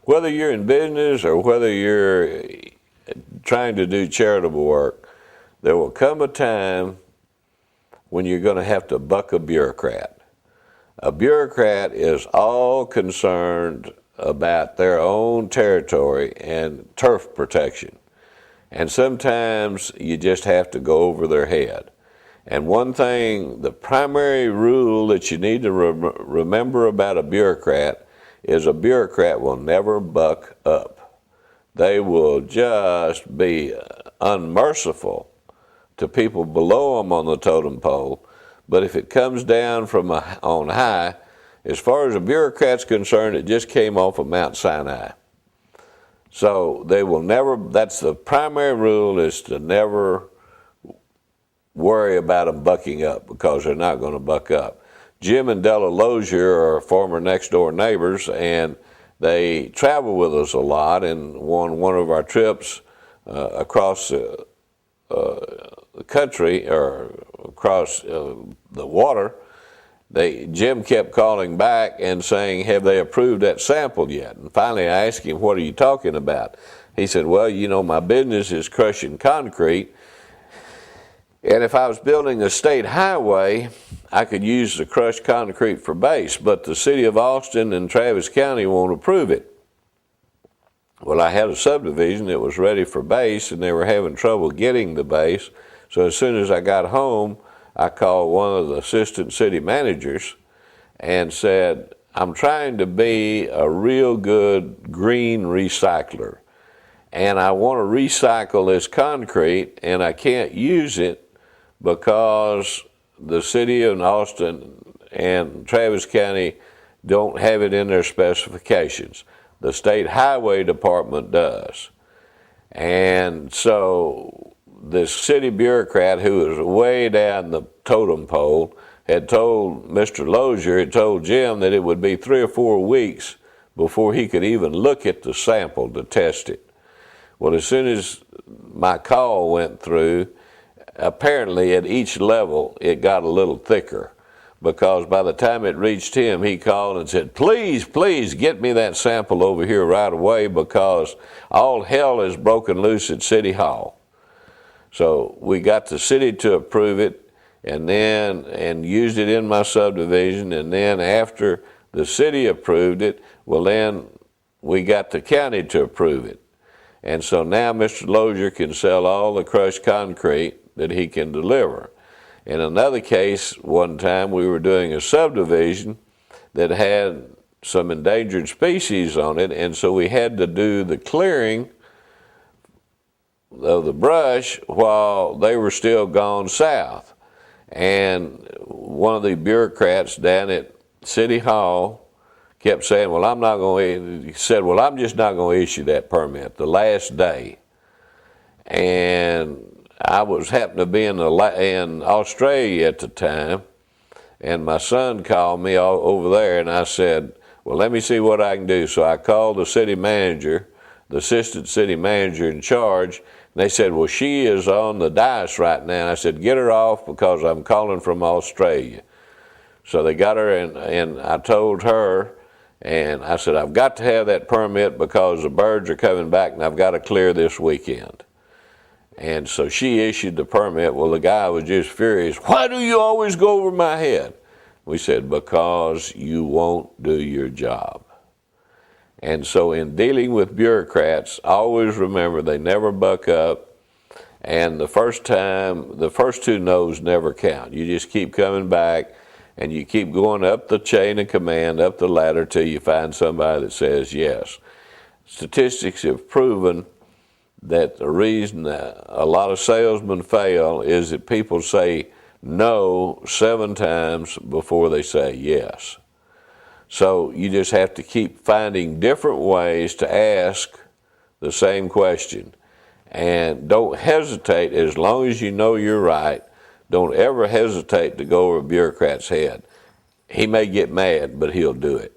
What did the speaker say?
whether you're in business or whether you're trying to do charitable work, there will come a time when you're going to have to buck a bureaucrat. A bureaucrat is all concerned about their own territory and turf protection. And sometimes you just have to go over their head. And one thing, the primary rule that you need to remember about a bureaucrat is a bureaucrat will never buck up. They will just be unmerciful to people below them on the totem pole. But if it comes down from on high, as far as a bureaucrat's concerned, it just came off of Mount Sinai. So they will never, that's the primary rule, is to never worry about them bucking up, because they're not going to buck up. Jim and Della Lozier are former next-door neighbors, and they travel with us a lot. And on one of our trips across the country, or across the water, Jim kept calling back and saying, have they approved that sample yet? And finally I asked him, what are you talking about? He said, well, you know, my business is crushing concrete, and if I was building a state highway, I could use the crushed concrete for base, but the city of Austin and Travis County won't approve it. Well, I had a subdivision that was ready for base, and they were having trouble getting the base. So as soon as I got home, I called one of the assistant city managers and said, I'm trying to be a real good green recycler, and I want to recycle this concrete, and I can't use it because the city of Austin and Travis County don't have it in their specifications. The state highway department does. And so this city bureaucrat, who was way down the totem pole, had told Mr. Lozier, had told Jim that it would be 3 or 4 weeks before he could even look at the sample to test it. Well, as soon as my call went through, apparently at each level it got a little thicker, because by the time it reached him, he called and said, please, please get me that sample over here right away, because all hell is broken loose at City Hall. So we got the city to approve it, and used it in my subdivision, and then after the city approved it, well, then we got the county to approve it. And so now Mr. Lozier can sell all the crushed concrete that he can deliver. In another case, one time we were doing a subdivision that had some endangered species on it, and so we had to do the clearing of the brush while they were still gone south. And one of the bureaucrats down at City Hall kept saying, well, I'm not going to, he said, well, I'm just not going to issue that permit the last day. And I was happened to be in Australia at the time, and my son called me over there, and I said, well, let me see what I can do. So I called the city manager, the assistant city manager in charge, and they said, well, she is on the dais right now. And I said, get her off, because I'm calling from Australia. So they got her, and I told her, and I said, I've got to have that permit because the birds are coming back, and I've got to clear this weekend. And so she issued the permit. Well, the guy was just furious. Why do you always go over my head? We said, because you won't do your job. And so in dealing with bureaucrats, always remember they never buck up. And the first 2 no's never count. You just keep coming back, and you keep going up the chain of command, up the ladder, till you find somebody that says yes. Statistics have proven that the reason that a lot of salesmen fail is that people say no 7 times before they say yes. So you just have to keep finding different ways to ask the same question. And don't hesitate, as long as you know you're right, don't ever hesitate to go over a bureaucrat's head. He may get mad, but he'll do it.